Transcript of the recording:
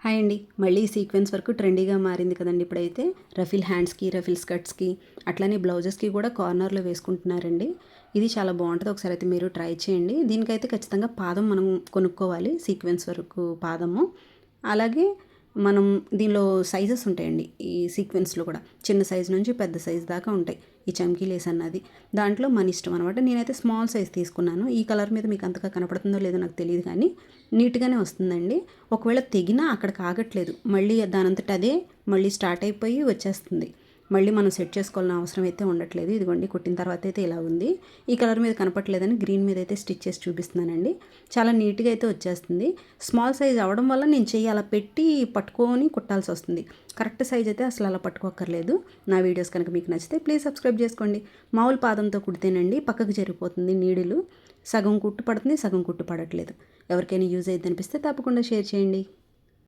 Hi అండి. మళ్ళీ sequence work ట్రెండీగా మారింది కదండి ఇప్పుడైతే. రఫిల్ హ్యాండ్స్‌కి, రఫిల్ స్కర్ట్స్‌కి అట్లనే బ్లౌజెస్‌కి కూడా కార్నర్‌లో వేసుకుంటున్నారండి. ఇది చాలా బాగుంటది. ఒకసారి అయితే మీరు ట్రై చేయండి. దీనికైతే ఖచ్చితంగా పాదం మనం కొనుక్కోవాలి. సీక్వెన్స్ వర్క్ పాదము. అలాగే మనం దీనిలో సైజెస్ ఉంటాయండి. ఈ సీక్వెన్స్‌లో కూడా చిన్న సైజు నుంచి పెద్ద సైజు దాకా ఉంటాయి. ఈ చమ్కీ లేస్ అన్నది. దాంట్లో మన ఇష్టం అనమాట. నేనైతే స్మాల్ సైజ్ తీసుకున్నాను. ఈ కలర్ మీద మీకు అంతగా కనపడుతుందో లేదో నాకు తెలియదు కానీ నీట్‌గానే వస్తుందండి. ఒకవేళ తెగినా అక్కడికి ఆగట్లేదు. మళ్ళీ దానంతట అదే మళ్ళీ స్టార్ట్ అయిపోయి వచ్చేస్తుంది. మళ్ళీ మనం సెట్ చేసుకోవాల్సిన అవసరం అయితే ఉండట్లేదు. ఇదిగోండి కుట్టిన తర్వాత అయితే ఇలా ఉంది. ఈ కలర్ మీద కనపట్లేదని గ్రీన్ మీద అయితే స్టిచ్ చేసి చూపిస్తున్నానండి. చాలా నీట్గా అయితే వచ్చేస్తుంది. స్మాల్ సైజ్ అవ్వడం వల్ల నేను చెయ్యి అలా పెట్టి పట్టుకొని కుట్టాల్సి వస్తుంది. కరెక్ట్ సైజ్ అయితే అసలు అలా పట్టుకోక్కర్లేదు. నా వీడియోస్ కనుక మీకు నచ్చితే ప్లీజ్ సబ్స్క్రైబ్ చేసుకోండి. మామూలు పాదంతో కుడితేనండి పక్కకు జరిగిపోతుంది నీడిలు. సగం కుట్టు పడుతుంది, సగం కుట్టు పడట్లేదు. ఎవరికైనా యూజ్ అయ్యిద్ది అనిపిస్తే తప్పకుండా షేర్ చేయండి.